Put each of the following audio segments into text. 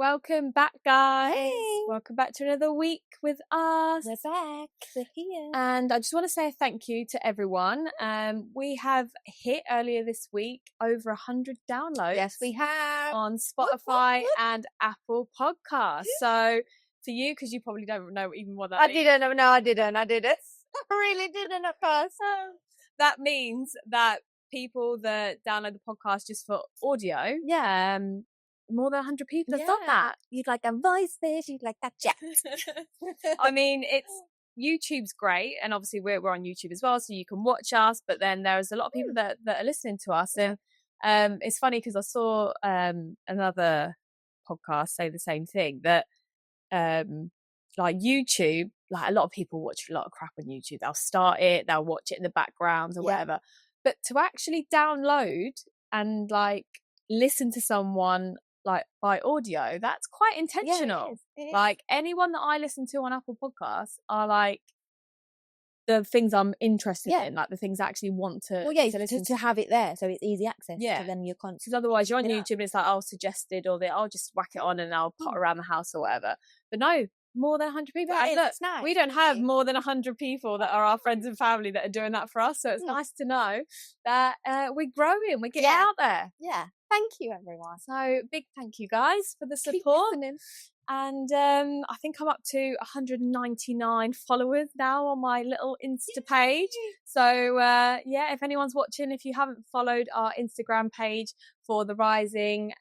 Welcome back, guys. Hey. Welcome back to another week with us. We're back. We're here. And I just want to say a thank you to everyone. We have hit earlier this week over 100 downloads. Yes, we have. On Spotify and Apple Podcasts. So to you, because you probably don't know even what that I is. didn't. No, I didn't. I did it. I really didn't at first. That means that people that download the podcast just for audio, more than 100 people have done that. You'd like a voice fish. You'd like that chat. I mean, YouTube's great, and obviously we're on YouTube as well, so you can watch us. But then there's a lot of people that are listening to us, and it's funny because I saw another podcast say the same thing, that like YouTube, like a lot of people watch a lot of crap on YouTube. They'll start it, they'll watch it in the background or whatever. But to actually download and like listen to someone like by audio, that's quite intentional. It is. Like anyone that I listen to on Apple Podcasts are like the things I'm interested in, like the things I actually want to listen to have it there, so it's easy access. Yeah, so then you're conscious. Because otherwise you're on YouTube and it's like, oh, suggested, or I'll just whack it on and I'll pot around the house or whatever. But no, more than 100 people. And look, nice. We don't have more than 100 people that are our friends and family that are doing that for us. So it's nice to know that we're growing, we're getting out there. Yeah. Thank you, everyone. So big thank you, guys, for the support. And I think I'm up to 199 followers now on my little Insta page. So if anyone's watching, if you haven't followed our Instagram page for The Rising,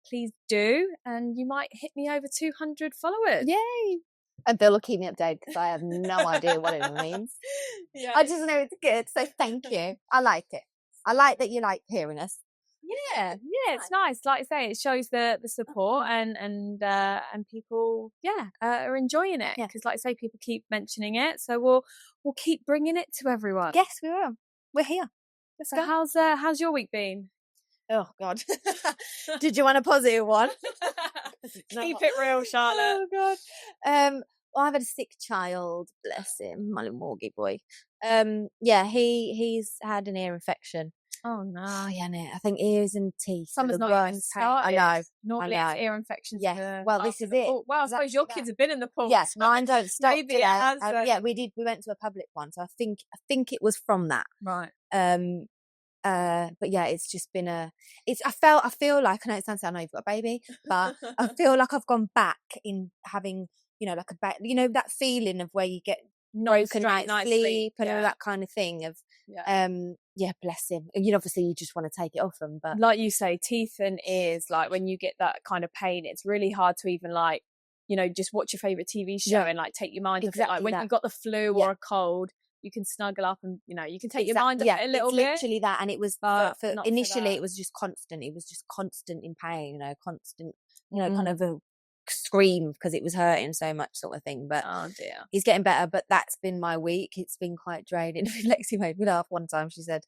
please do, and you might hit me over 200 followers. Yay! And Bill will keep me updated because I have no idea what it means. Yeah. I just know it's good, so thank you. I like it. I like that you like hearing us. Yeah, it's nice. Like I say, it shows the support and people, are enjoying it. Because, like I say, people keep mentioning it, so we'll keep bringing it to everyone. Yes, we will. We're here. Let's go. How's your week been? Oh God! Did you want a positive one? Keep it real, Charlotte. Oh God! Well, I've had a sick child. Bless him, my little Morgie boy. He's had an ear infection. Oh no! Oh yeah, no. I think ears and teeth. Summer's not even started. I know. Normally it's ear infections. Yeah. Well, this is it. Well, I suppose your kids have been in the pool. Yes, mine don't stop. Maybe it has. We did. We went to a public one, so I think it was from that. Right. But yeah, it's just been I feel like, I know it sounds like I know you've got a baby, but I feel like I've gone back in having, like that feeling of where you get broken night's sleep and all that kind of thing of, bless him. And obviously you just want to take it off him, but like you say, teeth and ears, like when you get that kind of pain, it's really hard to even just watch your favorite TV show and like take your mind off it. Like when you've got the flu or a cold, you can snuggle up and you can take your mind off it a little bit. Literally that, and it was initially it was just constant. It was just constant in pain, constant, kind of a scream because it was hurting so much, sort of thing. But oh dear, he's getting better. But that's been my week. It's been quite draining. Lexi made me laugh one time. She said,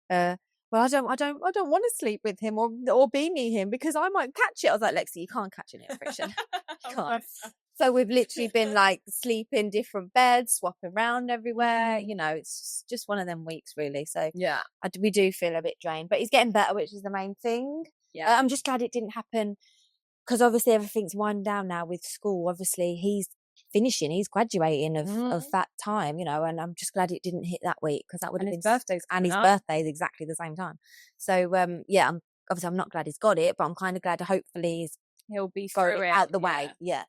"Well, I don't want to sleep with him or be near him because I might catch it." I was like, "Lexi, you can't catch an infection." You can't. So we've literally been like sleeping different beds, swapping around everywhere. It's just one of them weeks, really. So we do feel a bit drained, but he's getting better, which is the main thing. Yeah, I'm just glad it didn't happen because obviously everything's winding down now with school. Obviously he's finishing, he's graduating of that time, and I'm just glad it didn't hit that week because that would have been his birthday's exactly the same time. So I'm not glad he's got it, but I'm kind of glad hopefully he'll be through it out the way. Yeah.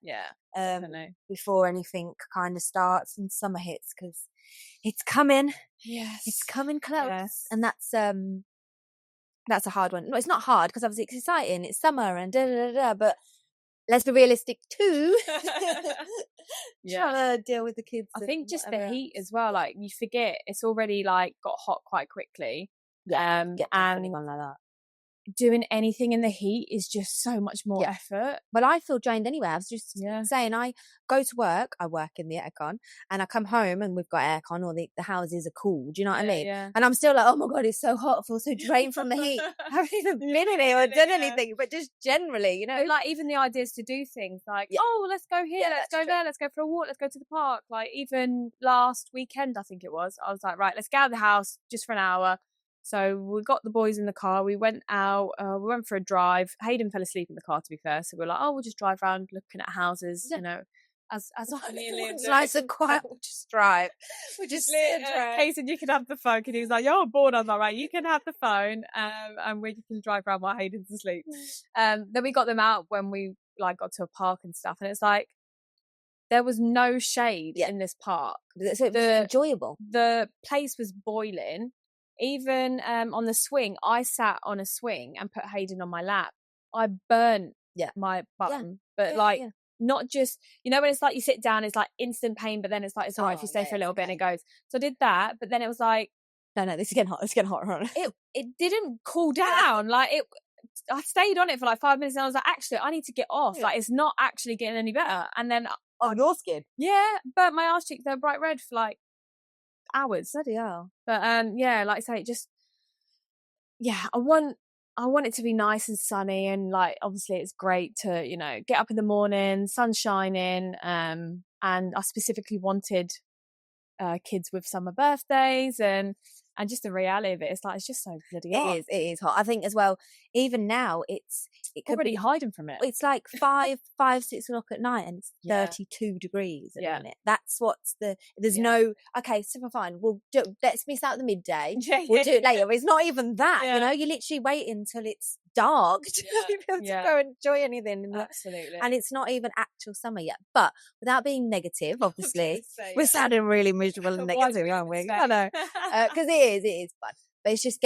Before anything kind of starts and summer hits, because it's coming. Yes, it's coming close, and that's a hard one. No, it's not hard because obviously it's exciting. It's summer and but let's be realistic too. Trying to deal with the kids. I think just the heat as well. Like you forget it's already like got hot quite quickly. And anyone like that. Doing anything in the heat is just so much more effort. But I feel drained anyway. I was just saying, I go to work, I work in the aircon, and I come home and we've got aircon, or the houses are cool. Do you know what I mean? Yeah. And I'm still like, oh my God, it's so hot. I feel so drained from the heat. I haven't even been in here or done anything, but just generally, like even the ideas to do things like, let's go here, let's go there, let's go for a walk, let's go to the park. Like even last weekend, I think it was, I was like, right, let's get out of the house just for an hour. So we got the boys in the car. We went out. We went for a drive. Hayden fell asleep in the car, to be fair. So we were like, oh, we'll just drive around looking at houses, you know, as it's nice and quiet. We'll just drive. We'll just sit and drive. Kay said you can have the phone, and he was like, "You're bored." I was like, "Right, you can have the phone, and we can drive around while Hayden's asleep." Then we got them out when we like got to a park and stuff, and it's like there was no shade in this park. So it was enjoyable. The place was boiling. Even on the swing, I sat on a swing and put Hayden on my lap. I burnt my button, but not just, you know, when it's like you sit down, it's like instant pain, but then it's like, it's all right if you stay for a little bit and it goes. So I did that, but then it was like, no, this is getting hot. It's getting hotter. It didn't cool down. Like I stayed on it for like 5 minutes and I was like, actually, I need to get off. Like it's not actually getting any better. And then on your skin, burnt my arse cheeks. They were bright red for like hours. Bloody hell. But like I say, it just I want it to be nice and sunny, and like obviously it's great to, you know, get up in the morning, sun shining, and I specifically wanted kids with summer birthdays and just the reality of it. It's like it's just so bloody hot. It is hot. I think as well, even now it could already be hiding from it. It's like 6 o'clock at night and it's 32 degrees at the minute. That's what's there's no, okay, super fine. Let's miss out the midday. We'll do it later. It's not even that, you know, you literally wait until it's dark to be able to go and enjoy anything. Absolutely. And it's not even actual summer yet. But without being negative, obviously, we're sounding really miserable and negative, aren't we? I know. Because it is fun. But it's just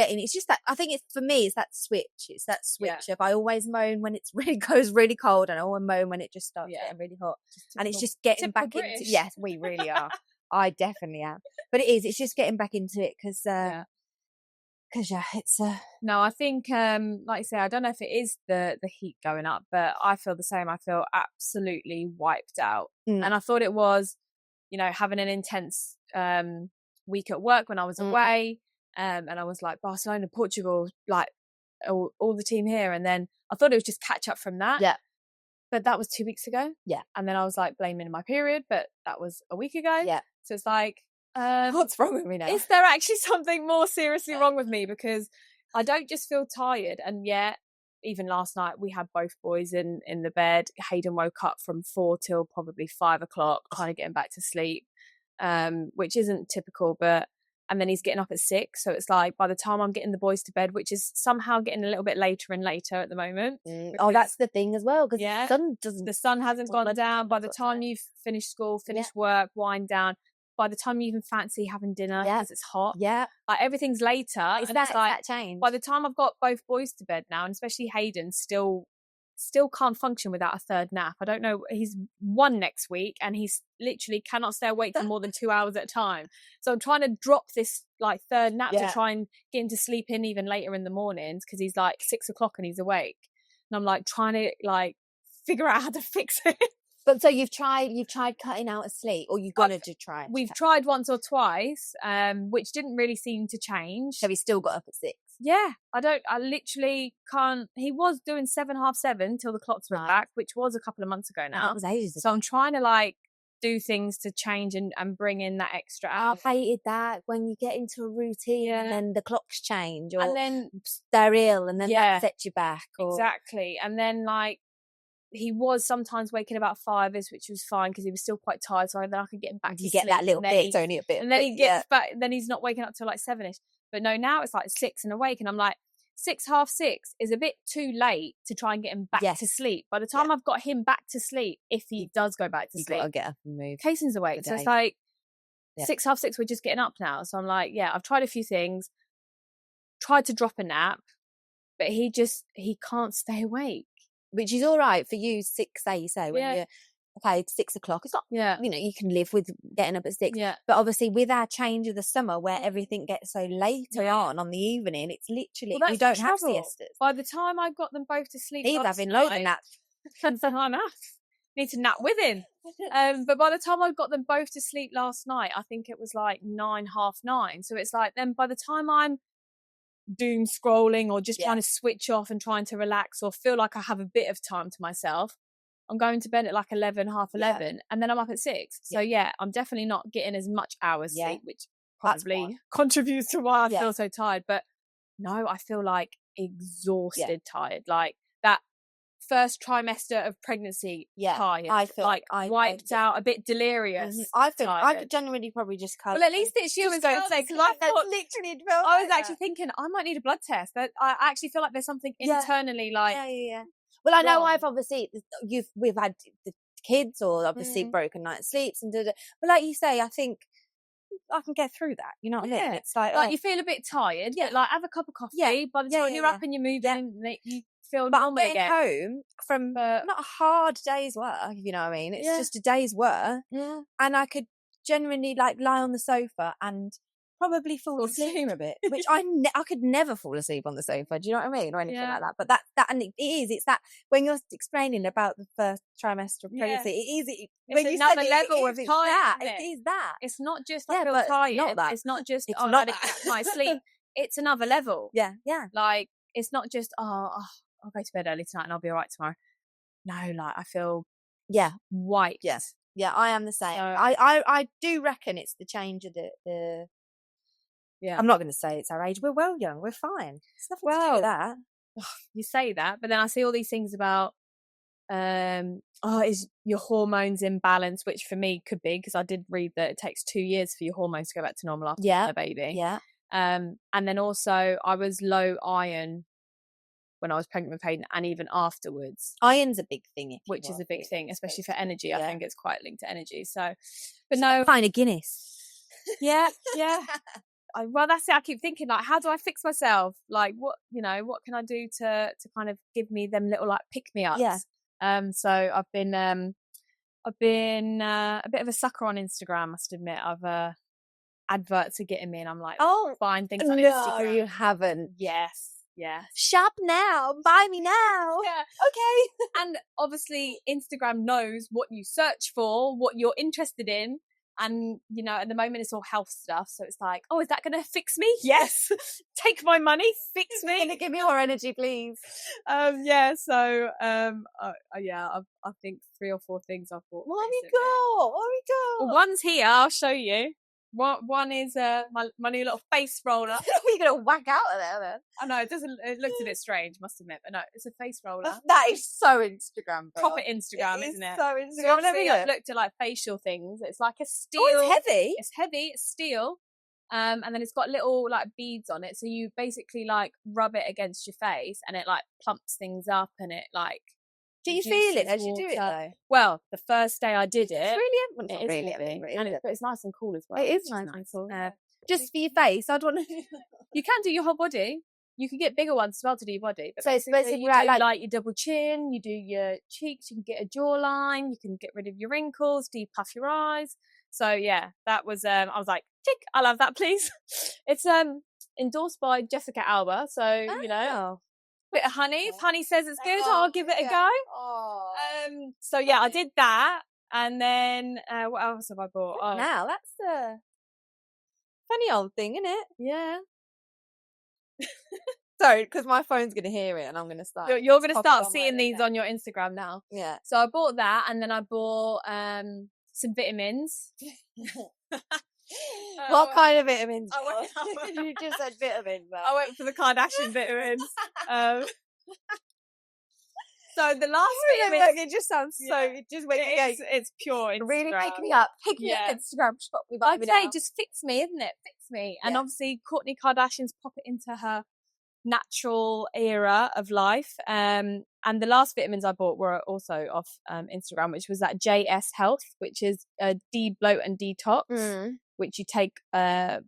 that, I think it's, for me, it's that switch. It's that switch of I always moan when it's really goes really cold, and I always moan when it just starts getting really hot. And it's just getting back British. into, yes, we really are. I definitely am. But it's just getting back into it because it's no, I think like I say, I don't know if it is the heat going up, but I feel the same. I feel absolutely wiped out. And I thought it was, you know, having an intense week at work when I was away, and I was like Barcelona, Portugal, like all the team here, and then I thought it was just catch up from that. But that was 2 weeks ago. And then I was like blaming my period, but that was a week ago. So it's like, what's wrong with me now? Is there actually something more seriously wrong with me? Because I don't just feel tired. And even last night we had both boys in the bed. Hayden woke up from 4 till probably 5 o'clock, trying to get him back to sleep, which isn't typical, and then he's getting up at 6. So it's like by the time I'm getting the boys to bed, which is somehow getting a little bit later and later at the moment. Oh, that's the thing as well, because the sun hasn't gone down. By the time you've finished school, finished work, wind down, by the time you even fancy having dinner because it's hot, like everything's later. It's and that, it's like, that change. By the time I've got both boys to bed now, and especially Hayden still can't function without a third nap. I don't know, he's 1 next week and he's literally cannot stay awake for more than 2 hours at a time. So I'm trying to drop this like third nap to try and get him to sleep in even later in the mornings, because he's like 6 o'clock and he's awake, and I'm like trying to like figure out how to fix it. But so you've tried cutting out a sleep, or you've got to try? We've tried once or twice, which didn't really seem to change. So he still got up at 6? Yeah, I literally can't. He was doing 7, half 7 till the clocks went back, which was a couple of months ago now. That was ages ago. So I'm trying to like do things to change and bring in that extra hour. I hated that when you get into a routine and then the clocks change, or and then they're ill, and then that sets you back. Exactly. And then like he was sometimes waking about 5ish, which was fine because he was still quite tired, so then I could get him back to sleep. You get that little bit, it's only a bit. And then he gets back, then he's not waking up till like 7ish. But no, now it's like 6 and awake, and I'm like, 6, half 6 is a bit too late to try and get him back to sleep. By the time I've got him back to sleep, if he does go back to sleep, you've got to get up and move. Casey's awake, so it's like 6, half 6, we're just getting up now. So I'm like, I've tried a few things, tried to drop a nap, but he can't stay awake. Which is all right for you, 6, say you say, when you're 6 o'clock. It's not, you know, you can live with getting up at 6. But obviously with our change of the summer where everything gets so later on the evening, it's literally, you don't have siestas. By the time I got them both to sleep, he's having loads of naps. Need to nap with him. But by the time I got them both to sleep last night, I think it was like 9, half 9. So it's like, then by the time I'm doom scrolling or just trying to switch off and trying to relax or feel like I have a bit of time to myself, I'm going to bed at like 11, half 11, and then I'm up at 6. So I'm definitely not getting as much hours sleep, which probably contributes to why I feel so tired. But no, I feel like exhausted, tired. Like that first trimester of pregnancy, tired. I feel like wiped out, a bit delirious. I feel tired. I generally probably just can't. Well, at least it's you as well, though, because I thought literally. I was actually thinking I might need a blood test. But I actually feel like there's something internally, like Well, I know wrong. I've obviously we've had the kids or obviously broken night's sleeps and but like you say, I think I can get through that. You know what I mean? It's like you feel a bit tired, but like have a cup of coffee. By the time you're up and you're moving, you feel normal I'm getting again. home from not a hard day's work, if you know what I mean. It's just a day's work, and I could genuinely like lie on the sofa and probably fall asleep a bit, which I could never fall asleep on the sofa. Do you know what I mean, or anything like that? But that and it is. It's that when you're explaining about the first trimester of pregnancy, it is. When you another said level of tired. it is that. It's not just I feel tired. Not that. It's not just it's I not didn't get my sleep. It's another level. Yeah. Like it's not just I'll go to bed early tonight and I'll be all right tomorrow. No, like I feel wiped. Yes. Yeah, I am the same. So, I do reckon it's the change of the I'm not going to say it's our age. We're well young. We're fine. It's nothing to do with that. You say that, but then I see all these things about is your hormones in balance, which for me could be, because I did read that it takes 2 years for your hormones to go back to normal after a baby. And then also I was low iron when I was pregnant with Hayden, and even afterwards. Iron's a big thing, which is a big thing, especially for energy. I think it's quite linked to energy. So, but no, kind of Guinness. Yeah. Well, that's it. I keep thinking, like, how do I fix myself? Like, what can I do to kind of give me them little like pick me ups? So I've been a bit of a sucker on Instagram. I must admit, I've adverts are getting me, and I'm like, find things on Instagram. No, you haven't. Yes. Shop now, buy me now. Okay. And obviously Instagram knows what you search for, what you're interested in. And, at the moment it's all health stuff. So it's like, is that going to fix me? Yes. Take my money, fix me. Can you give me more energy, please? So, I think 3 or 4 things I've bought. What have you got? Well, one's here. I'll show you. One is my new little face roller. You're going to whack out of there then. I know, it looks a bit strange, must admit. But no, it's a face roller. That is so Instagram. Proper Instagram, isn't it? So Instagram. So I've looked at like facial things. It's like a steel. it's heavy. It's heavy. It's steel. And then it's got little like beads on it. So you basically like rub it against your face, and it like plumps things up, and it like. Do you feel it as you do it though? Well, the first day I did it. It's really heavy. But it's nice and cool as well. It is nice and cool. Just for your face, I'd want to. You can do your whole body. You can get bigger ones as well to do your body. But so it's basically you do like your double chin, you do your cheeks, you can get a jawline, you can get rid of your wrinkles, depuff your eyes. So yeah, that was I was like, tick, I'll have that, please. It's endorsed by Jessica Alba, so bit of honey. If honey says it's good, I'll give it a go. So yeah, I did that, and then what else have I bought? Now that's a funny old thing, isn't it? Yeah. Sorry, because my phone's going to hear it, and I'm going to start. You're going to start seeing these on your Instagram now. Yeah. So I bought that, and then I bought some vitamins. What kind of vitamins? You just said vitamins. I went for the Kardashian vitamins. So the last vitamin, it just sounds so. It just makes me it's pure Instagram. Really pick me up. Pick me up Instagram. Stop me. I'd say just fix me, isn't it? Fix me. And obviously, Kourtney Kardashian's pop it into her natural era of life. And the last vitamins I bought were also off Instagram, which was that JS Health, which is a de-bloat and detox, which you take I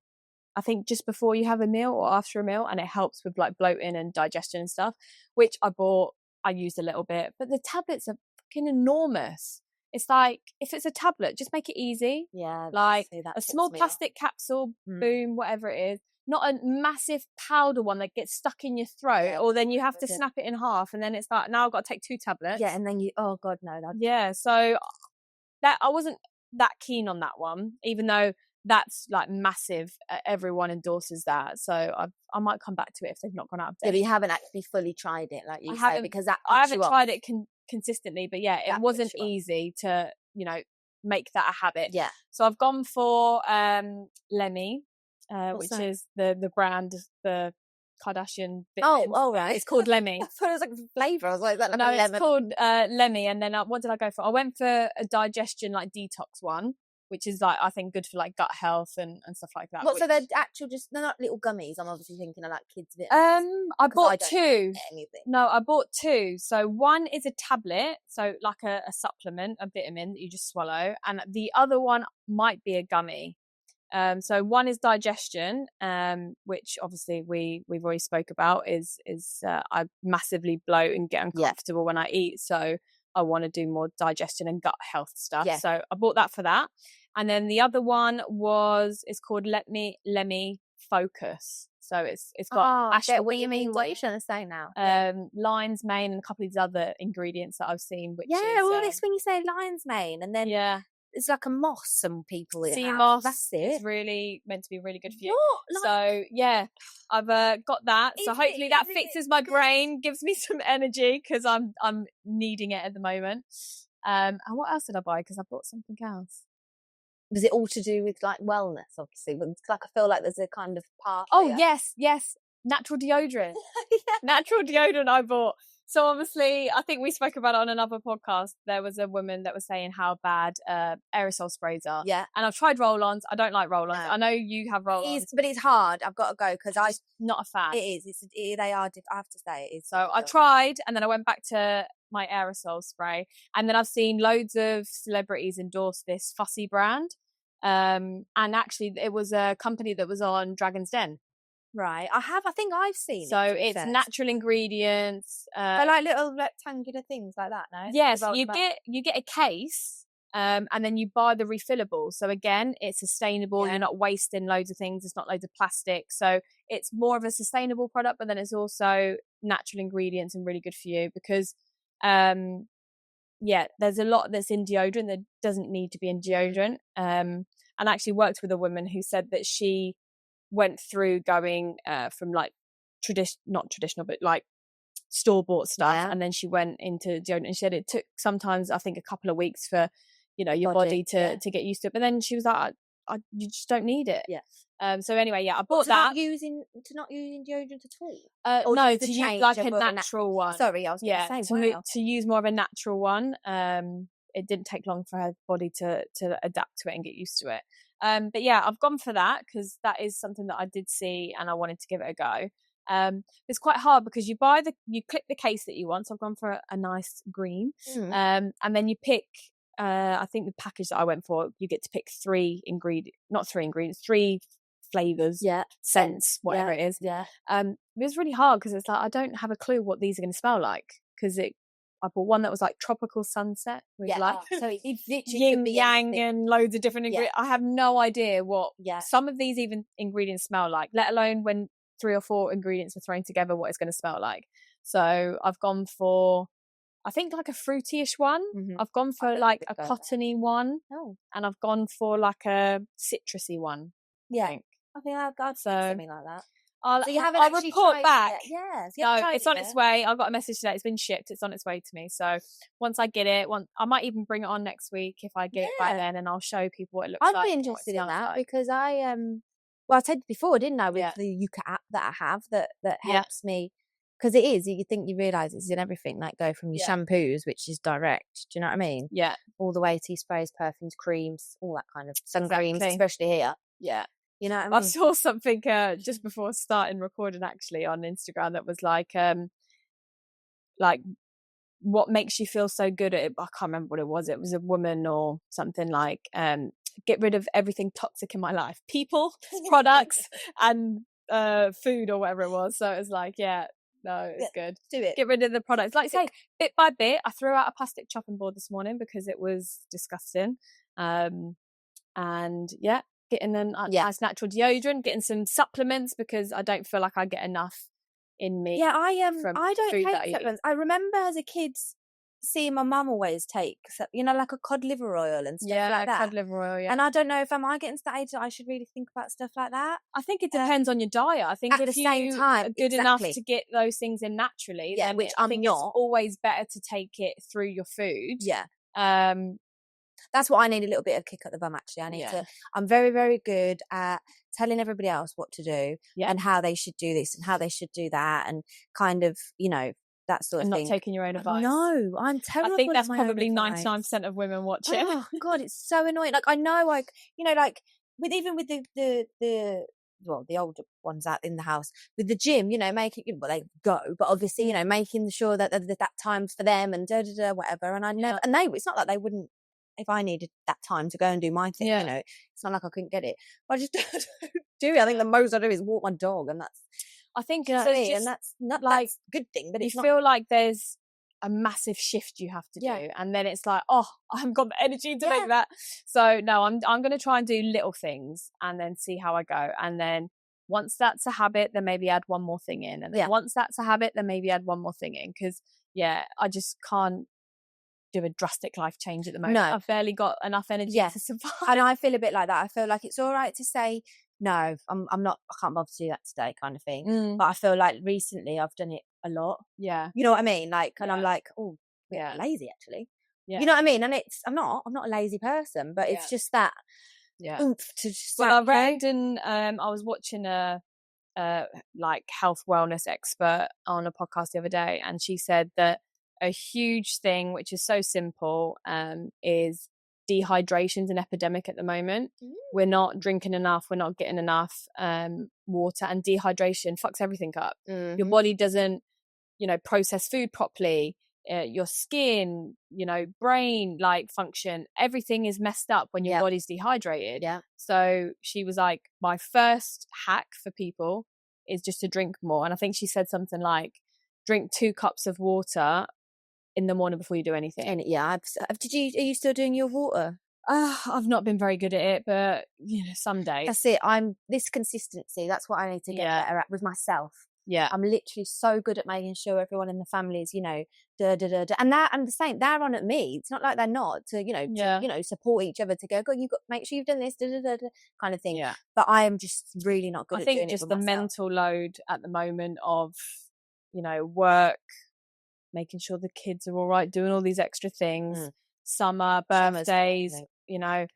think just before you have a meal or after a meal, and it helps with like bloating and digestion and stuff, which I bought. I used a little bit, but the tablets are fucking enormous. It's like, if it's a tablet, just make it easy. Yeah. Like a small plastic capsule, boom, whatever it is. Not a massive powder one that gets stuck in your throat, or then you have to snap it in half, and then it's like, now I've got to take 2 tablets. Yeah, and then oh God, no. Yeah, so that I wasn't that keen on that one, even though that's like massive. Everyone endorses that, so I might come back to it if they've not gone out of date. Yeah, but you haven't actually fully tried it, like you say, because I haven't tried it consistently, but yeah, it wasn't easy to make that a habit. Yeah. So I've gone for Lemmy, which is the brand, the Kardashian Oh, vitamins. all right. It's called Lemmy. I thought it was like a flavour. I was like, that like No, a lemon? it's called Lemmy. And then what did I go for? I went for a digestion like detox one, which is like I think good for like gut health and stuff like that. What? So they're actual, just they're not little gummies. I'm obviously thinking of like kids' vitamins. I 'Cause bought don't two. get anything. No, I bought two. So one is a tablet, so like a supplement, a vitamin that you just swallow, and the other one might be a gummy. So one is digestion, which obviously we've already spoke about. Is I massively bloat and get uncomfortable when I eat, so I want to do more digestion and gut health stuff. Yeah. So I bought that for that, and then the other one it's called Lemmy Focus. So it's got what you mean? What are you trying to say now? lion's mane and a couple of these other ingredients that I've seen. Which is, well, this when you say lion's mane, and then it's like a moss. Some people sea have. moss. That's it. It's really meant to be really good for you. What? So yeah, I've got that. So hopefully that fixes my brain, gives me some energy because I'm needing it at the moment. And what else did I buy? Because I bought something else. Was it all to do with like wellness? Obviously, but it's like I feel like there's a kind of part. Oh yes, natural deodorant. Natural deodorant I bought. So obviously, I think we spoke about it on another podcast. There was a woman that was saying how bad aerosol sprays are. Yeah. And I've tried roll-ons. I don't like roll-ons. No. I know you have roll-ons. But it's hard. I've got to go because I'm not a fan. It is. They are. I have to say it is. So I tried, and then I went back to my aerosol spray, and then I've seen loads of celebrities endorse this Fussy brand. And actually, it was a company that was on Dragon's Den. Right, I think I've seen so it. So it's natural ingredients. They're like little rectangular things like that, no? Yes, you get a case, and then you buy the refillable. So again, it's sustainable. Yeah. You're not wasting loads of things. It's not loads of plastic. So it's more of a sustainable product, but then it's also natural ingredients and really good for you because, there's a lot that's in deodorant that doesn't need to be in deodorant. And I actually worked with a woman who said that she went through going from like not traditional but like store-bought stuff, and then she went into deodorant, and she said it took sometimes I think a couple of weeks for your body to get used to it, but then she was like you just don't need it. So anyway, I bought that. Not using deodorant at all? No, to use like a natural one. Sorry, I was going to say to use more of a natural one. It didn't take long for her body to adapt to it and get used to it. But yeah, I've gone for that because that is something that I did see and I wanted to give it a go. It's quite hard because you click the case that you want. So I've gone for a nice green. And then you pick, I think the package that I went for, you get to pick three flavors, scents, whatever it is. It was really hard because it's like, I don't have a clue what these are going to smell like because I bought one that was like tropical sunset with so it's yin yang and loads of different ingredients. I have no idea what some of these even ingredients smell like, let alone when 3 or 4 ingredients are thrown together, what it's going to smell like. So I've gone for, I think, like a fruity-ish one. I've gone for like a cottony one, and I've gone for like a citrusy one. I think I've got something like that. I'll report back. Yes. No, it's on its way. I got a message today. It's been shipped. It's on its way to me. So once I get it, I might even bring it on next week if I get it by then, and I'll show people what it looks like. I'd be interested in that because I said before, didn't I, with the Yuka app that I have that helps me, because it is. You realise it's in everything. Like go from your shampoos, which is direct. Do you know what I mean? Yeah. All the way to sprays, perfumes, creams, all that kind of sun creams, especially here. Yeah. You know what I mean? I saw something just before starting recording actually on Instagram that was like what makes you feel so good at it. I can't remember what it was. It was a woman or something like get rid of everything toxic in my life, people, products, and food or whatever it was. So it was like, it's good. Do it. Get rid of the products. Like say, bit by bit, I threw out a plastic chopping board this morning because it was disgusting. Getting a nice natural deodorant, getting some supplements because I don't feel like I get enough in me. I don't take supplements. I remember as a kid seeing my mum always take, like a cod liver oil and stuff like that. Cod liver oil, And I don't know if I getting to the age that I should really think about stuff like that. I think it depends on your diet. I think at the same time, are good enough to get those things in naturally, then which I think it's always better to take it through your food. That's what I need, a little bit of kick at the bum, actually. I need to, I'm very, very good at telling everybody else what to do and how they should do this and how they should do that, and kind of, you know, that sort of and thing. not taking your own advice. No, I'm terrible. I think that's probably 99% of women watching. Oh God, it's so annoying. Like, I know, like, you know, like with the older ones out in the house, with the gym, you know, making, well, they go, but obviously, you know, making sure that that time's for them and whatever. And I never, and it's not like they wouldn't, if I needed that time to go and do my thing, you know, it's not like I couldn't get it. I just don't do it. I think the most I do is walk my dog, and that's, I think, and that's not like a good thing, but you it's feel like there's a massive shift you have to do, and then it's like, oh, I haven't got the energy to make that. So no, I'm going to try and do little things and then see how I go, and then once that's a habit, then maybe add one more thing in, and then once that's a habit, then maybe add one more thing in, because I just can't do a drastic life change at the moment. No, I've barely got enough energy to survive. And I feel a bit like that. I feel like it's all right to say no, I'm not, I can't bother to do that today, kind of thing. But I feel like recently I've done it a lot. Yeah, you know what I mean? Like, and I'm like, oh, lazy actually. Yeah, you know what I mean? And it's, I'm not a lazy person, but it's just that oomph to just. Well, I read, and I was watching a like health wellness expert on a podcast the other day, and she said that a huge thing, which is so simple, is dehydration's an epidemic at the moment. We're not drinking enough, we're not getting enough water, and dehydration fucks everything up. Your body doesn't, you know, process food properly, your skin, you know, brain, like, function, everything is messed up when your body's dehydrated. So she was like, my first hack for people is just to drink more. And I think she said something like, drink 2 cups of water in the morning before you do anything. And are you still doing your water? I've not been very good at it, but you know, some days. That's it. This consistency, that's what I need to get better at with myself. I'm literally so good at making sure everyone in the family is, you know, and the same, they're on at me. It's not like they're not, to, you know, you know, support each other, to go, God, you've got, make sure you've done this, kind of thing. But I am just really not good at doing it. I think just the mental load at the moment of, you know, work, making sure the kids are all right, doing all these extra things, summer, birthdays, you know,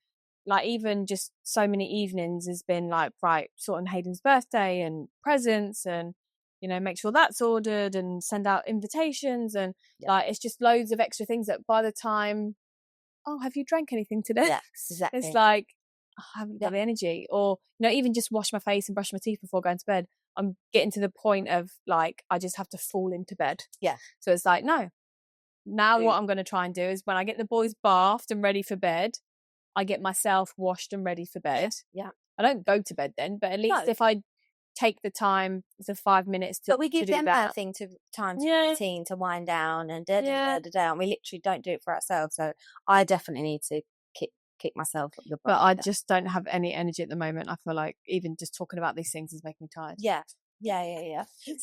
like even just so many evenings has been like, right, sorting Hayden's birthday and presents, and, you know, make sure that's ordered and send out invitations, and like, it's just loads of extra things that by the time, oh, have you drank anything today? Yeah, exactly. It's like, oh, I haven't got the energy. Or, you know, even just wash my face and brush my teeth before going to bed, I'm getting to the point of like, I just have to fall into bed. So it's like, no, now what I'm going to try and do is, when I get the boys bathed and ready for bed, I get myself washed and ready for bed. I don't go to bed then, but at least if I take the time, the 5 minutes to, but we give them that thing to time to routine, to wind down, and and we literally don't do it for ourselves. So I definitely need to kick myself up the butt. But I just don't have any energy at the moment. I feel like even just talking about these things is making me tired.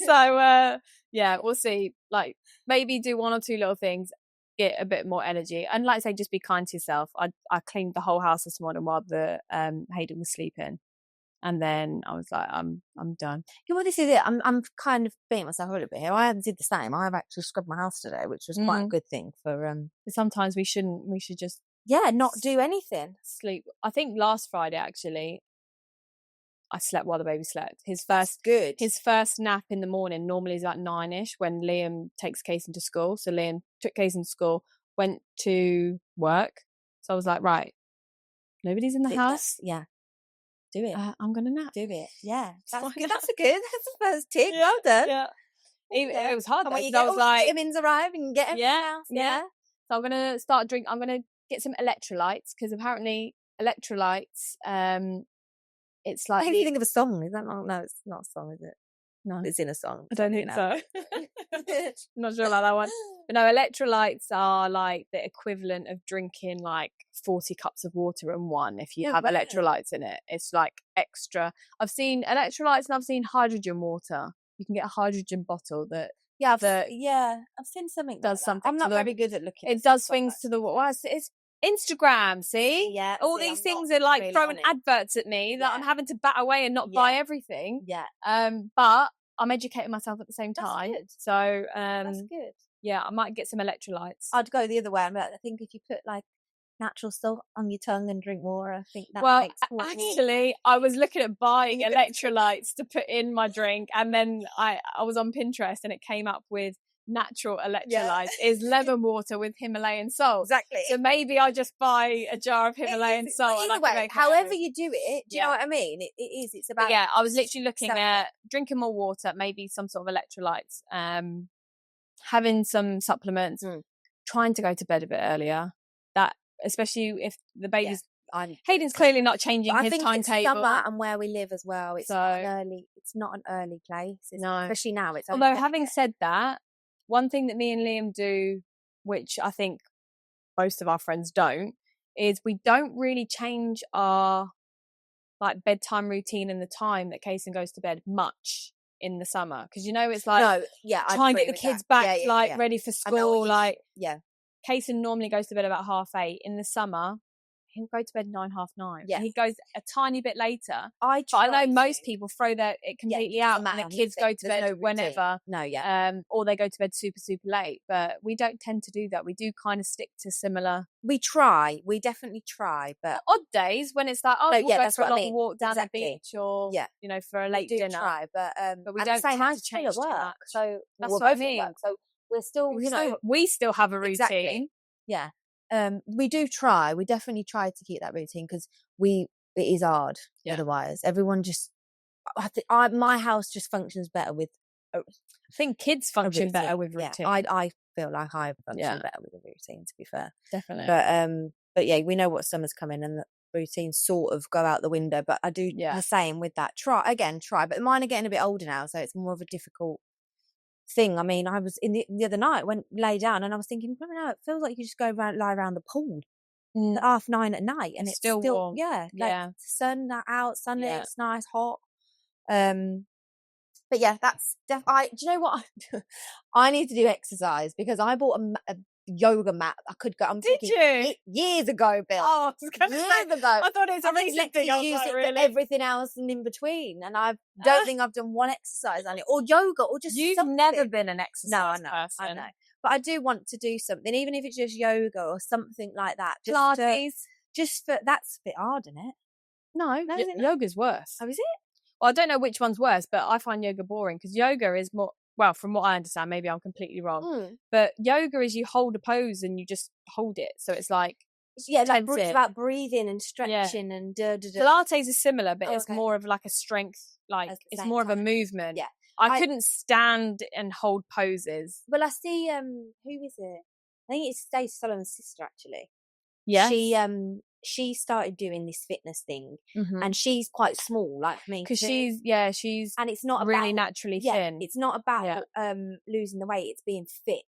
So we'll see. Like, maybe do 1 or 2 little things, get a bit more energy, and like I say, just be kind to yourself. I cleaned the whole house this morning while the Hayden was sleeping, and then I was like, I'm done. Yeah, well, this is it. I'm kind of beating myself a little bit here. I did the same. I've actually scrubbed my house today, which was quite a good thing for. Sometimes we should just not do anything. Sleep. I think last Friday actually, I slept while the baby slept. His first nap in the morning normally is about 9ish when Liam takes Casey to school. So Liam took Casey to school, went to work. So I was like, right, nobody's in the house. Do it. I'm gonna nap. Do it. Yeah, that's good. That's the first tick. Well done. It was hard though. When you get I was like, vitamins arrive and get them house. So I'm gonna start drink. I'm gonna get some electrolytes, because apparently electrolytes, it's like. I think you think of a song. Is that not? No, it's not a song, is it? No, it's in a song. I don't think so. Not sure about that one. But no, electrolytes are like the equivalent of drinking like 40 cups of water in one. If you have electrolytes in it, it's like extra. I've seen electrolytes and I've seen hydrogen water. You can get a hydrogen bottle that. I've seen something. Does like something. I'm not very good at looking. It does things to the. Well, it's Instagram, see? Yeah. All these things are like really throwing adverts at me that I'm having to bat away and not buy everything. But I'm educating myself at the same time. That's good. So that's good. Yeah, I might get some electrolytes. I'd go the other way. I think if you put like natural stuff on your tongue and drink water. I think that Well, makes more. actually, I was looking at buying electrolytes to put in my drink, and then I was on Pinterest and it came up with natural electrolytes is lemon water with Himalayan salt. Exactly. So maybe I just buy a jar of Himalayan salt. Either way, however you do it, do you know what I mean? It is. It's about. But yeah, I was literally looking at drinking more water, maybe some sort of electrolytes, having some supplements, trying to go to bed a bit earlier. That, especially if the baby's. Hayden's clearly not changing his timetable. It's summer and where we live as well. It's not an early place. No, especially now. Although having said that, one thing that me and Liam do, which I think most of our friends don't, is we don't really change our like bedtime routine and the time that Kaysen goes to bed much in the summer, because it's like try and get the kids back ready for school. Kaysen normally goes to bed about 8:30. In the summer, he'll go to bed 9, 9:30. Yeah. He goes a tiny bit later. I know most people throw it completely out, and the kids go to bed whenever. Or they go to bed super, super late. But we don't tend to do that. We do kind of stick to similar. We try. We definitely try. But odd days when it's like, we'll go for a long walk down the beach, or for a late dinner. Try, but we don't say tend to change too much. So that's what I mean. So we're still, we still have a routine. Exactly. Yeah. We do try. We definitely try to keep that routine, because it is hard otherwise. Everyone just, my house just functions better with. I think kids function better with routine. I feel like I function better with a routine, to be fair. Definitely. But yeah, we know what summer's coming and the routines sort of go out the window. But I do the same with that. Try. But mine are getting a bit older now, so it's more of a difficult thing. I mean, I was in the other night, lay down, and I was thinking, it feels like you just go lie around the pool at 9:30 at night, and it's still warm. Sun out, sunlit, it's nice, hot. But yeah, that's do you know what? I need to do exercise, because I bought a yoga mat. I could go. Did you? Years ago, Bill. Oh, years ago. I thought it was a recent thing. I use it for everything else and in between, and I don't think I've done one exercise on it, or yoga, or just. You've something. Never been an exercise person. I know, but I do want to do something, even if it's just yoga or something like that. Pilates. Just for that's a bit hard, isn't it? No, isn't it? Yoga's worse. Oh, is it? Well, I don't know which one's worse, but I find yoga boring, because yoga is more. Well, from what I understand, maybe I'm completely wrong, but yoga is you hold a pose and you just hold it. So it's like, it's about breathing and stretching and Pilates is similar, but it's more of like a strength, it's more of a movement. Yeah. I couldn't stand and hold poses. Well, I see, who is it? I think it's Stacey Solomon's sister, actually. Yeah. She started doing this fitness thing, and she's quite small, like me. Because she's and it's not really naturally thin. It's not about losing the weight; it's being fit.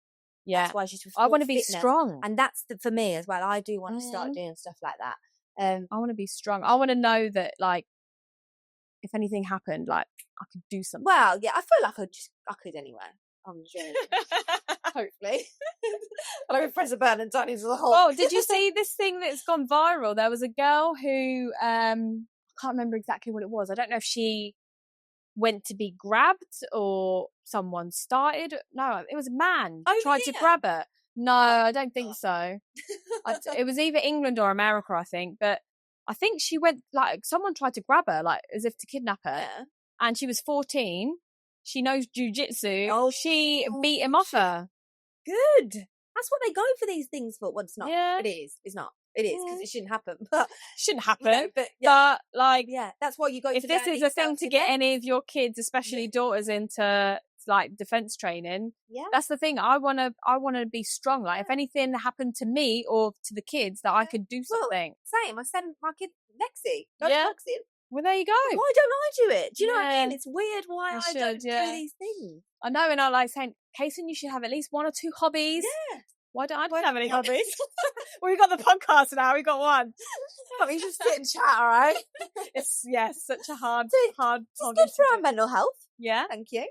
Yeah, that's why she's. I want to be strong, and that's for me as well. I do want to start doing stuff like that. I want to be strong. I want to know that, if anything happened, I could do something. Well, yeah, I feel like I could anyway. I'm sure. Hopefully. I don't press a button and turn into the whole. Oh, did you see this thing that's gone viral? There was a girl who I can't remember exactly what it was. I don't know if she went to be grabbed or someone started. No, it was a man tried to grab her. No, I don't think so. It was either England or America, I think. But I think she went, someone tried to grab her, as if to kidnap her. Yeah. And she was 14. She knows jujitsu. Oh, she beat him off her. Good. That's what they go for these things for. Well, it's not. Yeah. It is. It's not. It is, because it shouldn't happen. But shouldn't happen. But that's why you go. If this is a thing to get any of your kids, especially daughters, into defense training, that's the thing. I want to be strong. If anything happened to me or to the kids, that I could do something. Well, same. I send my kid Lexi. Boxing. Well, there you go. Why don't I do it? Do you know what I mean? It's weird why I don't do these things. I know, and I saying, Kaysen, you should have at least one or two hobbies. Yeah. Why don't I have any hobbies? Well, we got the podcast now. We got one. We just sit and chat, all right? It's such a hard. It's good for our mental health. Yeah. Thank you.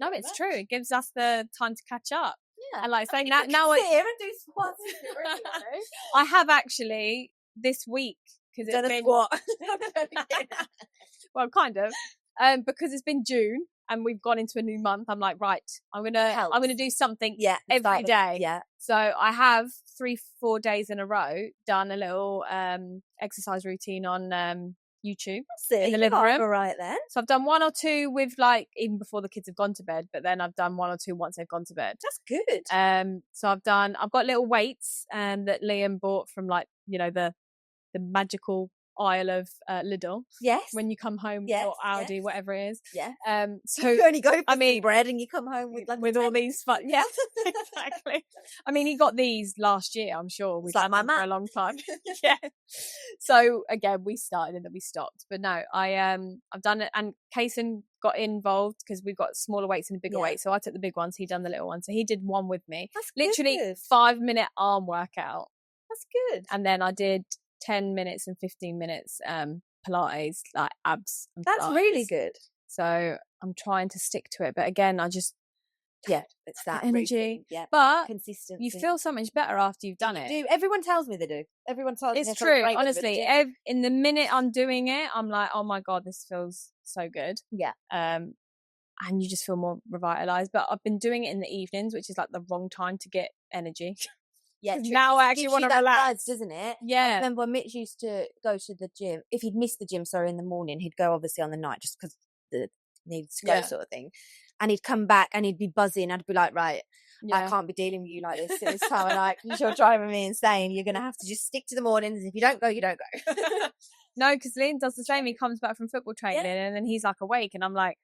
No, it's true. It gives us the time to catch up. Yeah. And saying that now, sit here and do squats. I have actually this week, because it's been squat. well, kind of, because it's been June and we've gone into a new month, I'm like, right, I'm gonna do something every day. Yeah. So I have 3-4 days in a row done a little exercise routine on YouTube in the living room. All right then. So I've done 1 or 2 with like even before the kids have gone to bed, but then I've done 1 or 2 once they've gone to bed. That's good. So I've got little weights that Liam bought from like, you know, the magical aisle of Lidl. Yes. When you come home, or Aldi, whatever it is. Yeah. So you only go for bread and you come home with like all these fun. Yeah, exactly. I mean, he got these last year. I'm sure we've had them for a long time. Yeah. So again, we started and then we stopped. But no, I've done it, and Kaysen got involved because we've got smaller weights and a bigger weight. So I took the big ones. He done the little ones. So he did one with me. That's literally good. 5-minute arm workout. That's good. And then I did 10 minutes and 15 minutes Pilates, like abs. That's Pilates. really good. So I'm trying to stick to it, but again, I just it's that energy. routine. Yeah, but consistency. you feel so much better after you've done it. Do everyone tells me they do? Everyone tells me it's true. Honestly, in the minute I'm doing it, I'm like, oh my god, this feels so good. Yeah. And you just feel more revitalized. But I've been doing it in the evenings, which is like the wrong time to get energy. Yeah, now I actually want to relax, doesn't it? Yeah. I remember when Mitch used to go to the gym. If he'd missed the gym, in the morning, he'd go obviously on the night just because the needed to go sort of thing. And he'd come back and he'd be buzzing. I'd be like, right, I can't be dealing with you like this at this time. And like, you're driving me insane. You're going to have to just stick to the mornings. If you don't go, you don't go. No, because Liam does the same. He comes back from football training and then he's like awake and I'm like,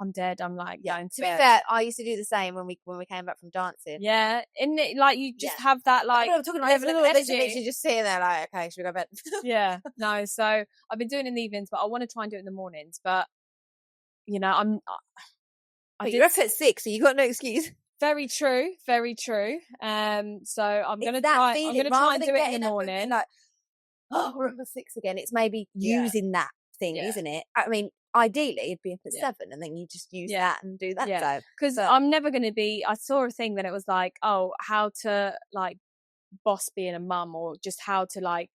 I'm dead. I'm like going to bed. To be fair, I used to do the same when we came back from dancing. Yeah, isn't it like you just have that like I'm talking level of energy. You're just sitting there like, okay, should we go to bed? Yeah, no. So I've been doing it in the evenings, but I want to try and do it in the mornings. But you know, you're up at 6, so you got no excuse. Very true, very true. So I'm gonna try. I'm gonna try and do it in the morning. Like, oh, we're up at 6 again. It's maybe using that thing, isn't it? I mean, ideally, it'd be up at 7, and then you just use that and do that. Yeah, because I'm never going to be. I saw a thing that it was like, oh, how to like boss being a mum, or just how to like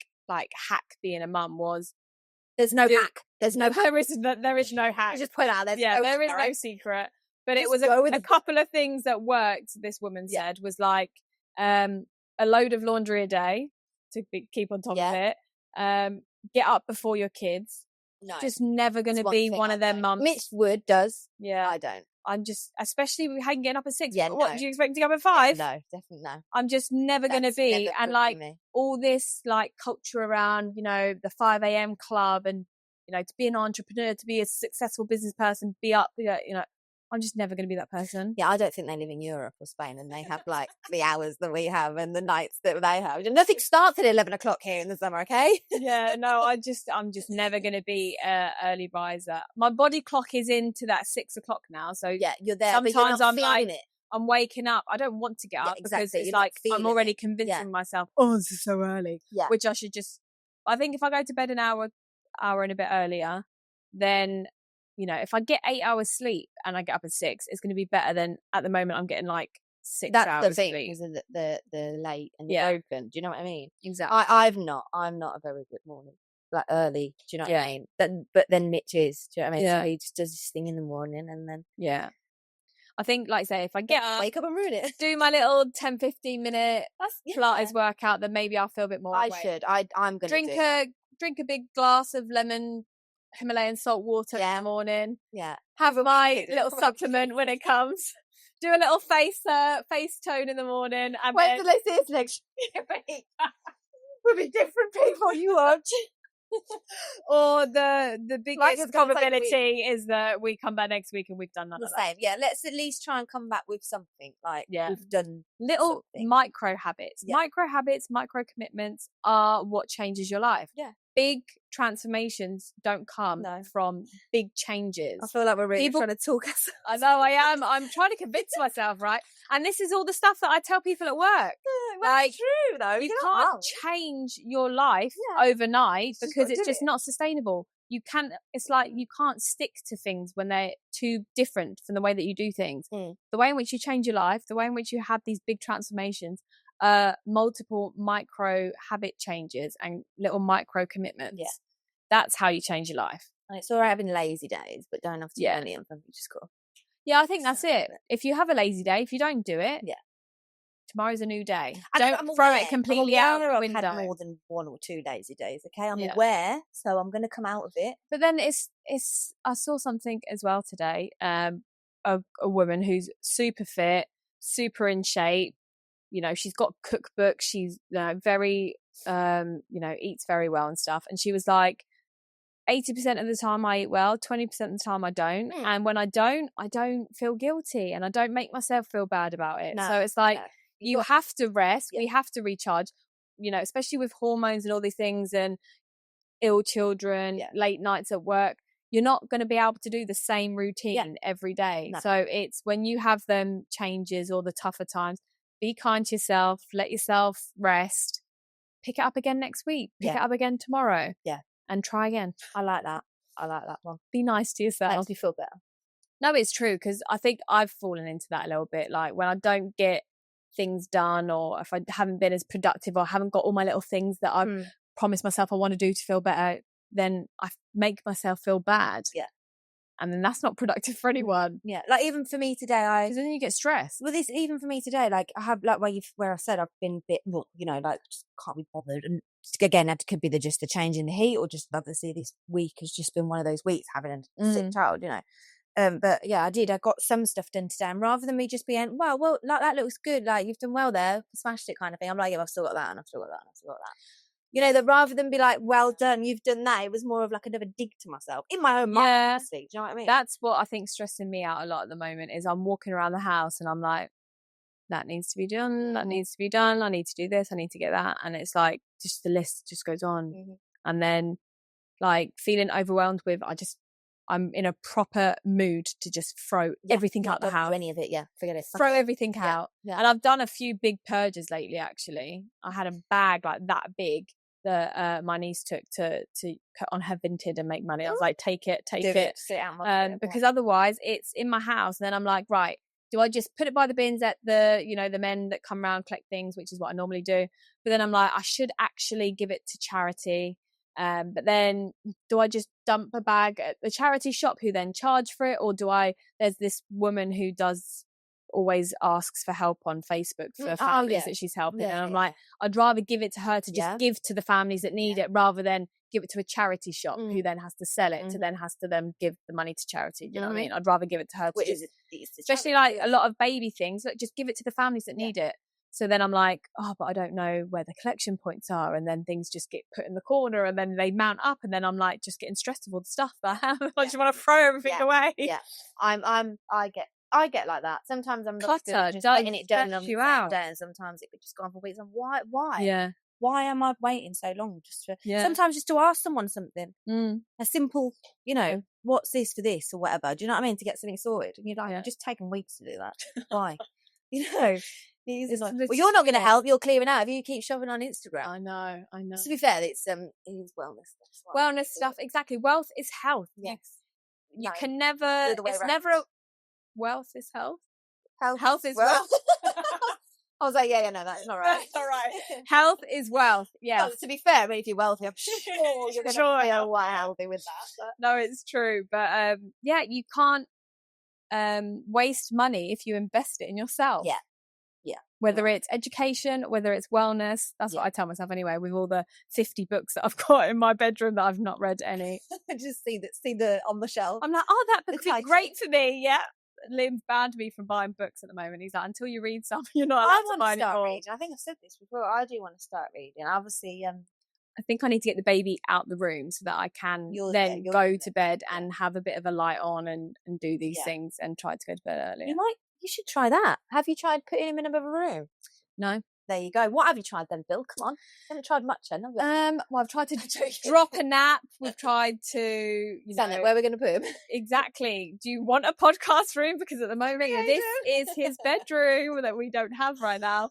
hack being a mum was. There's no hack. There's no. There is no hack. Just point out there is no secret. But it was a couple of things that worked. This woman said was like a load of laundry a day to keep on top of it. Get up before your kids. No, just never going to be one of them mums. Mitch does. Yeah, I don't. I'm just, especially with getting up at 6. Yeah, what do you expect to get up at 5? No, definitely no. I'm just never going to be. And like all this like culture around, you know, the 5 a.m. club and, you know, to be an entrepreneur, to be a successful business person, be up, you know, I'm just never going to be that person. Yeah, I don't think they live in Europe or Spain and they have like the hours that we have and the nights that they have. Nothing starts at 11 o'clock here in the summer, okay? Yeah, no, I'm just never going to be an early riser. My body clock is into that 6 o'clock now. So yeah, you're there. Sometimes I'm like, I'm waking up. I don't want to get up because it's like I'm already convincing myself, oh, this is so early. Yeah. Which I should just, I think if I go to bed an hour and a bit earlier, then, you know, if I get 8 hours sleep and I get up at 6, it's going to be better than at the moment I'm getting like 6 hours That's the thing, sleep. because the late and the broken. Do you know what I mean? Exactly. I'm not a very good morning, like early. Do you know what I mean? But then Mitch is. Do you know what I mean? Yeah. So he just does his thing in the morning and then. Yeah. I think, like say, if I get up, wake up and ruin it, do my little 10-15 minute Pilates workout, then maybe I'll feel a bit more. I'm gonna drink a big glass of lemon Himalayan salt water in the morning. Yeah. Have my little supplement when it comes. Do a little face tone in the morning. And wait till they see us next week. We'll be different people, you watch. Or the biggest probability is that we come back next week and we've done none of that. Same. Yeah, let's at least try and come back with something. Like we've done little micro habits. Yeah. Micro habits, micro commitments are what changes your life. Yeah. Big transformations don't come from big changes. I feel like we're really trying to talk us. I know I am. I'm trying to convince myself, right? And this is all the stuff that I tell people at work. Yeah, like, true though. You can't change your life overnight because it's just not sustainable. You can't. It's like you can't stick to things when they're too different from the way that you do things. The way in which you change your life, the way in which you have these big transformations, multiple micro habit changes and little micro commitments. That's how you change your life. And it's all right having lazy days, but don't have to do any of them. You just got Yeah, I think that's it. If you have a lazy day, if you don't do it, tomorrow's a new day. Don't throw it completely out the window. I've had more than 1 or 2 lazy days. Okay, I'm aware, so I'm going to come out of it. But then it's. I saw something as well today. A woman who's super fit, super in shape. You know, she's got cookbooks. She's very, eats very well and stuff. And she was like, 80% of the time I eat well, 20% of the time I don't. And when I don't feel guilty and I don't make myself feel bad about it. So it's like, you have to rest. We have to recharge, especially with hormones and all these things and ill children, late nights at work. You're not going to be able to do the same routine every day. No. So it's when you have them changes or the tougher times, be kind to yourself, let yourself rest, pick it up again next week, pick it up again tomorrow. Yeah. And try again. I like that one. Be nice to yourself. Makes me feel better. No, it's true, because I think I've fallen into that a little bit. Like when I don't get things done, or if I haven't been as productive, or haven't got all my little things that I've promised myself I want to do to feel better, then I make myself feel bad. Yeah. And then that's not productive for anyone. Yeah. Like even for me today, because then you get stressed. Well, this even for me today, like I have like where I said I've been a bit, like just can't be bothered. And again, that could be just the change in the heat, or just obviously this week has just been one of those weeks having a sick child, But yeah, I got some stuff done today, and rather than me just being, well, like that looks good, like you've done well there, smashed it kind of thing. I'm like, yeah, I've still got that, and I've still got that, and I've still got that. That rather than be like, well done, you've done that, it was more of like another dig to myself in my own mind. Honestly, do you know what I mean? That's what I think's stressing me out a lot at the moment. Is I'm walking around the house and I'm like, that needs to be done, that needs to be done, I need to do this, I need to get that, and it's like just the list just goes on. And then like feeling overwhelmed with, I'm in a proper mood to just throw everything out the house. Any of it, forget it. Throw everything out. Yeah. And I've done a few big purges lately. Actually, I had a bag like that big that my niece took to put on her Vinted and make money. I was like, take it. Sit out because otherwise it's in my house, and then I'm like, right, do I just put it by the bins at the the men that come around collect things, which is what I normally do. But then I'm like, I should actually give it to charity. But then do I just dump a bag at the charity shop who then charge for it, or there's this woman who always asks for help on Facebook for families that she's helping, and I'm like, I'd rather give it to her to just give to the families that need it, rather than give it to a charity shop who then has to sell it to then has to then give the money to charity. Do you know what I mean? I'd rather give it to her, especially like a lot of baby things, like just give it to the families that need it. So then I'm like, but I don't know where the collection points are, and then things just get put in the corner, and then they mount up, and then I'm like just getting stressed with all the stuff that I have. I just want to throw everything away. Yeah, I get like that. Sometimes I'm not clutter, just getting it done on the day, and sometimes it could just go on for weeks. And why? Yeah. Why am I waiting so long? Sometimes just to ask someone something, a simple, what's this for this or whatever. Do you know what I mean? To get something sorted, and you're like, just taking weeks to do that. Why? It's like, well, you're not going to help. You're clearing out if you keep shopping on Instagram. I know. To be fair, it is wellness stuff. Wellness stuff, exactly. Wealth is health. Yes. You can never. It's never. Wealth is health. Health is wealth. I was like, no, that's not right. All right. Health is wealth. Yeah. Well, to be fair, I mean, if you're wealthy, I'm sure you're going to feel quite healthy with that. But... No, it's true. But you can't waste money if you invest it in yourself. Yeah. Whether it's education, whether it's wellness, that's what I tell myself anyway, with all the 50 books that I've got in my bedroom that I've not read any. I just see the on the shelf. I'm like, that book would be great for me. Yeah. Liam's banned me from buying books at the moment. He's like, until you read some, you're not allowed to buy anymore. Reading. I think I've said this before. I do want to start reading. Obviously, I think I need to get the baby out the room so that I can go to bed and have a bit of a light on and do these things and try to go to bed earlier. You should try that. Have you tried putting him in another room? No. There you go. What have you tried then, Bill? Come on. Haven't tried much then, have you? Well, I've tried to drop a nap. We've tried to, where we're going to put him. Exactly. Do you want a podcast room? Because at the moment, this is his bedroom that we don't have right now.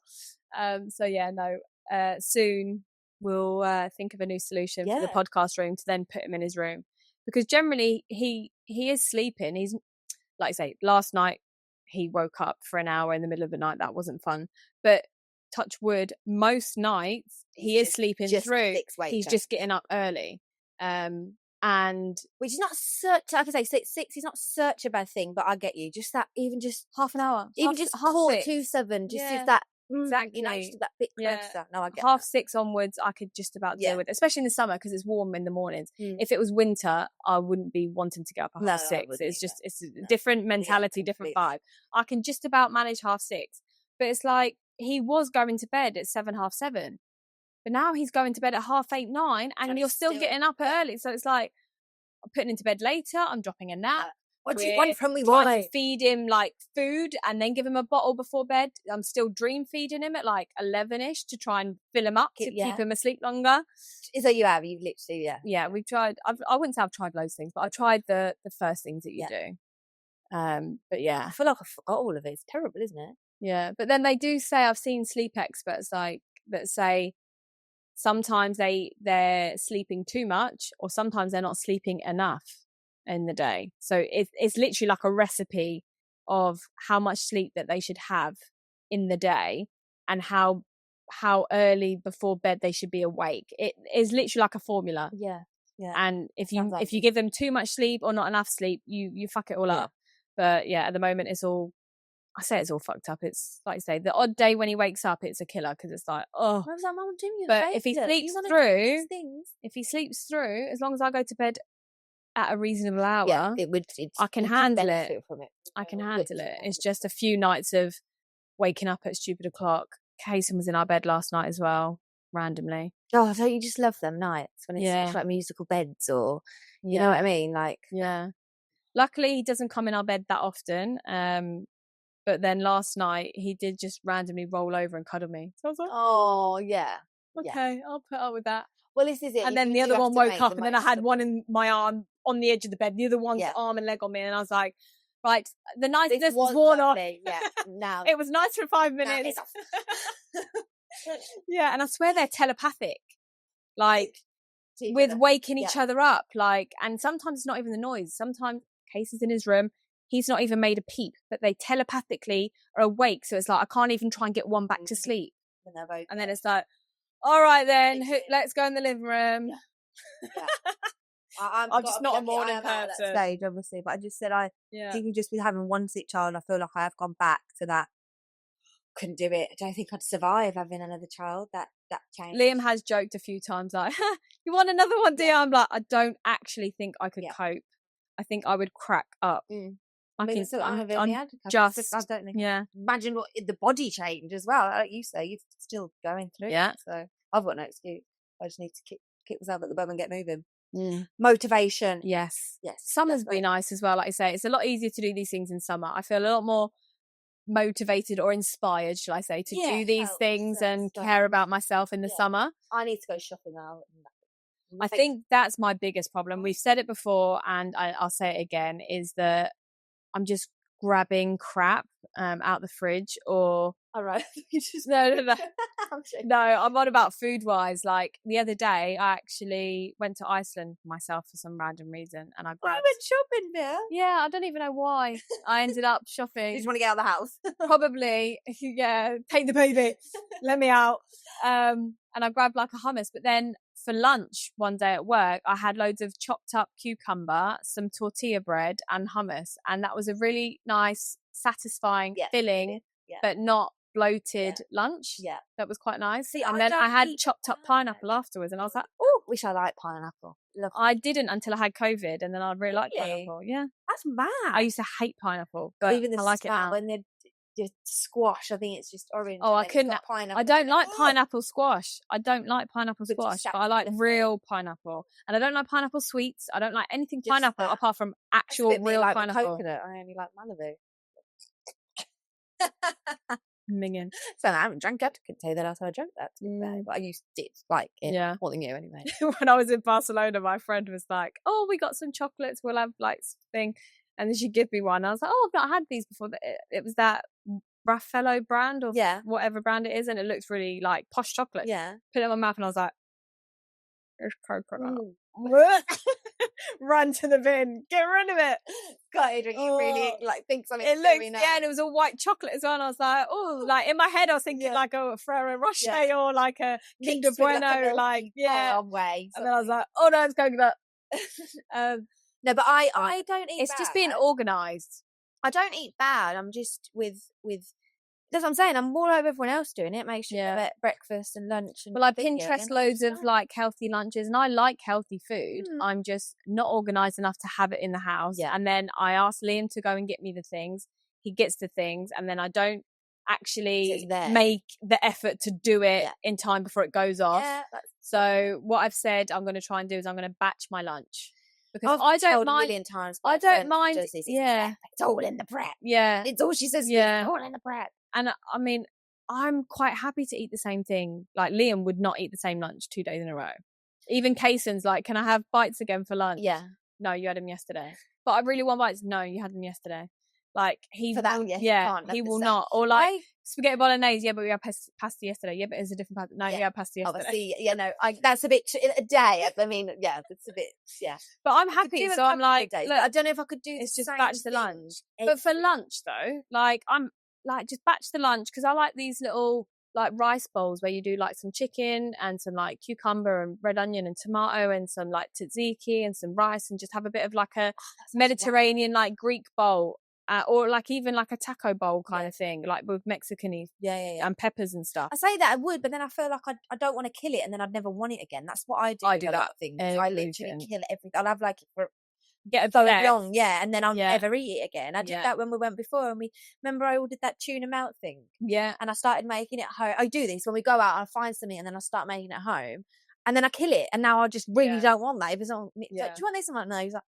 Soon we'll think of a new solution for the podcast room to then put him in his room. Because generally he is sleeping. He's, like I say, last night he woke up for an hour in the middle of the night. That wasn't fun. But touch wood, most nights he is sleeping through. He's just getting up early. And And which is not such, like I say, 6 is not such a bad thing, but I get you. Just that, even just half an hour, even just half 6:45, just Yeah. that, exactly. you know, just that bit Yeah. closer. No, I get half that. 6 onwards, I could just about deal Yeah. with, especially in the summer because it's warm in the mornings. Mm. If it was winter, I wouldn't be wanting to get up at No, half I 6. wouldn't It's just, either. it's a No. different mentality, different vibe. I can just about manage half 6, but it's like he was going to bed at 7, half 7, but now he's going to bed at half 8, 9, and you're still getting up early. So it's like, I'm putting him to bed later. I'm dropping a nap. What do you want from me, trying boy? to feed him like food and then give him a bottle before bed. I'm still dream feeding him at like 11ish to try and fill him up to keep him asleep longer. Is that you've literally, Yeah, we've tried. I wouldn't say I've tried loads of things, but I tried the first things that you do. But yeah, I feel like I forgot all of it. It's terrible, isn't it? Yeah, but then they do say, I've seen sleep experts like that say sometimes they're sleeping too much, or sometimes they're not sleeping enough in the day. So it's literally like a recipe of how much sleep that they should have in the day and how early before bed they should be awake. It is literally like a formula. Yeah. And if you give them too much sleep or not enough sleep, you fuck it all up. But yeah, at the moment it's all fucked up. It's like I say, the odd day when he wakes up, it's a killer because it's like, oh. I was like, Mum, Jimmy, but if he sleeps through, as long as I go to bed at a reasonable hour, I can handle it. I can handle it. It's just a few nights of waking up at stupid o'clock. Kason was in our bed last night as well, randomly. Oh, don't you just love them nights when it's like musical beds, or you know what I mean? Like, yeah. Luckily, he doesn't come in our bed that often. But then last night he did just randomly roll over and cuddle me. So I was like, oh yeah, okay, I'll put up with that. Well, this is it. And then the other one woke up, and then I had one in my arm on the edge of the bed, the other one's arm and leg on me, and I was like, right, the niceness was worn off. Yeah, now it was nice for 5 minutes. Yeah, and I swear they're telepathic, like with waking each other up, like, and sometimes it's not even the noise. Sometimes Casey's in his room, he's not even made a peep, but they telepathically are awake. So it's like I can't even try and get one back to sleep, and then it's like, all right then, let's go in the living room. Yeah. I'm just not a morning person. Stage, obviously, but I just said even just with having one sick child, I feel like I have gone back to that. Couldn't do it. I don't think I'd survive having another child. That changed. Liam has joked a few times like, you want another one, dear? I'm like, I don't actually think I could cope. I think I would crack up. I don't know. Imagine what the body change as well. Like you say, you're still going through it. So I've got no excuse. I just need to kick myself at the bum and get moving. Motivation. Yes. Summer's been nice as well. Like I say, it's a lot easier to do these things in summer. I feel a lot more motivated or inspired, shall I say, to do these things and care about myself in the summer. I need to go shopping now. I think that's my biggest problem. We've said it before and I'll say it again, is that I'm just grabbing crap out the fridge, or all right. No, I'm on about food wise. Like the other day I actually went to Iceland myself for some random reason, and I went shopping there. Yeah, I don't even know why I ended up shopping. You just want to get out of the house. Probably. Yeah, take the baby, let me out. And I grabbed like a hummus, but then for lunch one day at work, I had loads of chopped up cucumber, some tortilla bread and hummus. And that was a really nice, satisfying, filling, but not bloated lunch. Yeah. That was quite nice. See, and then I had chopped up pineapple afterwards, and I was like, oh, wish I liked pineapple. I didn't until I had COVID, and then I really liked pineapple. Yeah. That's mad. I used to hate pineapple, but even I like it now. When they're squash, I think it's just orange. Oh, I couldn't. I don't like pineapple squash. I don't like pineapple squash, but I like real pineapple. And I don't like pineapple sweets. I don't like anything pineapple apart from actual real like pineapple. Coconut. I only like Malibu. Minging. So I haven't drank it. I couldn't tell you the last time I drank that, to be fair, but I used to like it more than you anyway. When I was in Barcelona, my friend was like, oh, we got some chocolates, we'll have like something, and then she gave me one. I was like, oh, I've not had these before. It was that Raffaello brand, or whatever brand it is, and it looks really like posh chocolate. Put it in my mouth and I was like, there's coconut. Run to the bin, get rid of it. God, Adrian, you really like think something. It looks and it was all white chocolate as well. And I was like, oh, like in my head I was thinking like a Ferrero Rocher or like a Kinder Bueno, like way. And then I was like, oh no, it's coconut. No, but I don't eat It's bad. just being organised. I don't eat bad. I'm just with that's what I'm saying. I'm all over everyone else doing it. Make sure you have breakfast and lunch. And well, I Pinterest loads of like healthy lunches, and I like healthy food. I'm just not organised enough to have it in the house. Yeah. And then I ask Liam to go and get me the things. He gets the things, and then I don't actually make the effort to do it in time before it goes off. Yeah, so what I've said I'm going to try and do is I'm going to batch my lunch. Because I don't mind. A million times I don't mind. It's all in the prep. Yeah. It's all she says. It's all in the prep. And I mean, I'm quite happy to eat the same thing. Like Liam would not eat the same lunch 2 days in a row. Even Kaysen's like, can I have bites again for lunch? Yeah. No, you had them yesterday. But I really want bites. No, you had them yesterday. Like he will not. Or like spaghetti bolognese. Yeah, but we had pasta yesterday. Yeah, but it's a different pasta. No, we had pasta yesterday. That's a bit a day. I mean, yeah, it's a bit. Yeah, but I'm happy. So I'm like, look, I don't know if I could do. It's just batch the lunch. But for lunch though, like I'm like just batch the lunch because I like these little like rice bowls where you do like some chicken and some like cucumber and red onion and tomato and some like tzatziki and some rice and just have a bit of like a Mediterranean like Greek bowl. Or like even like a taco bowl kind of thing, like with Mexican-y and peppers and stuff. I say that I would, but then I feel like I don't want to kill it and then I'd never want it again. That's what I do. I do that thing. I literally kill everything. I'll have like it for so long, and then I'll never eat it again. I did that when we went before, and remember I ordered that tuna melt thing. Yeah, and I started making it at home. I do this when we go out. I find something and then I start making it at home, and then I kill it. And now I just really don't want that. If it's on, like, do you want this? I'm like, no. He's like,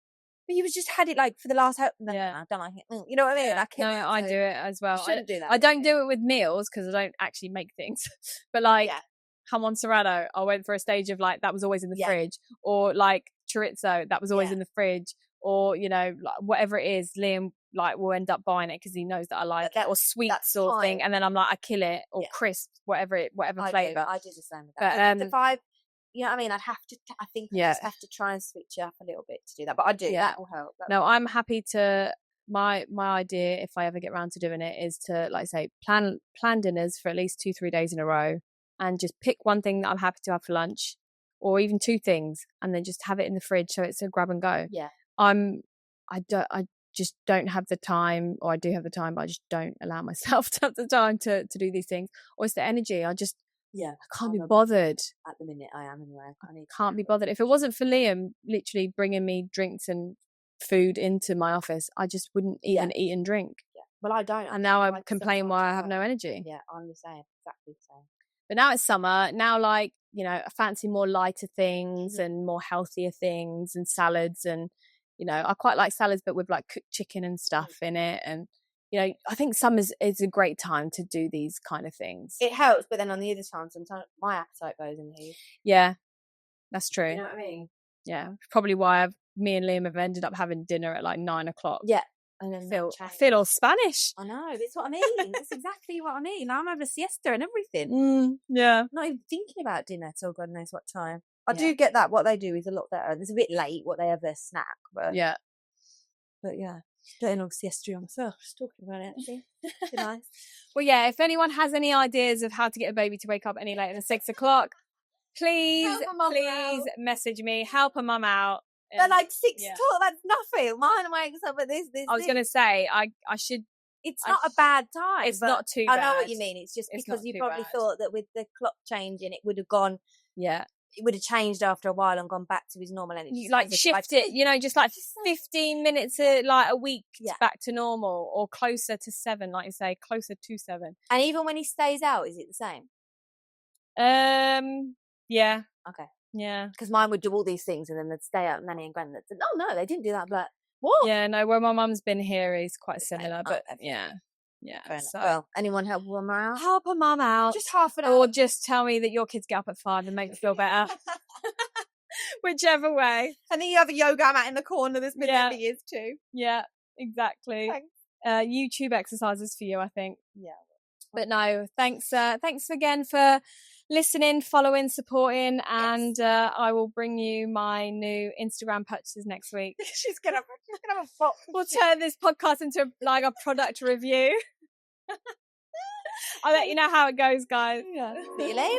but you just had it like for the last I don't like it. You know what I mean? I do it as well. Shouldn't do that. I don't do it with meals because I don't actually make things. But like jamon serrano, I went for a stage of like that was always in the fridge, or like chorizo that was always in the fridge, or you know like, whatever it is. Liam like will end up buying it because he knows that I like it, or sweets or thing, and then I'm like I kill it or crisps, whatever flavour. I do the same with that. But if you know what I mean? I'd have to, I think I just have to try and switch up a little bit to do that. But I do, that will help. No, I'm happy to, my idea, if I ever get around to doing it, is to, like say, plan dinners for at least 2-3 days in a row and just pick one thing that I'm happy to have for lunch or even 2 things and then just have it in the fridge so it's a grab and go. Yeah. I just don't have the time, or I do have the time, but I just don't allow myself to have the time to do these things. Or it's the energy. I can't be bothered. At the minute, I am anyway. I can't be bothered. If it wasn't for Liam literally bringing me drinks and food into my office, I just wouldn't even eat and drink. Yeah. Well, I don't. And now I complain why I have no energy. Yeah, I'm the same. Exactly the same. But now it's summer. Now, like, you know, I fancy more lighter things and more healthier things and salads. And, you know, I quite like salads, but with like cooked chicken and stuff in it. And, you know, I think summer is a great time to do these kind of things. It helps, but then on the other time, sometimes my appetite goes in here. Yeah, that's true. You know what I mean? Yeah, probably why me and Liam have ended up having dinner at like 9 o'clock. Yeah. And then I feel all Spanish. I know, that's what I mean. That's exactly what I mean. I'm having a siesta and everything. Yeah. Not even thinking about dinner till God knows what time. I do get that. What they do is a lot better. It's a bit late what they have their snack. But yeah. But yeah. Getting all siesta on myself, just talking about it. See? Nice. Well, yeah, if anyone has any ideas of how to get a baby to wake up any later than 6 o'clock, please message me. Help a mum out. They're like 6 o'clock, that's nothing. Mine wakes up at this. I was going to say, I should. It's not a bad time. It's not too bad. I know what you mean. It's just because you probably thought that with the clock changing, it would have gone. Yeah. It would have changed after a while and gone back to his normal energy. Like shift it, you know, just like 15 minutes like a week back to normal, or closer to 7, like you say, closer to 7. And even when he stays out, is it the same? Yeah. Okay. Yeah. Because mine would do all these things and then they'd stay out, Nanny and Granddad said, oh no, they didn't do that, but what? Yeah, no, where my mum's been here is quite similar, but yeah. So, well, anyone help a mum out? Help a mum out. Just half an hour. Or just tell me that your kids get up at 5 and make me feel better. Whichever way. And then you have a yoga mat in the corner that's been there for years too. Yeah, exactly. Thanks. YouTube exercises for you, I think. Yeah. But no, thanks again for listening, following, supporting, and I will bring you my new Instagram purchases next week. She's gonna have a fox. We'll turn this podcast into like a product review. I'll let you know how it goes, guys. Yeah. See you later.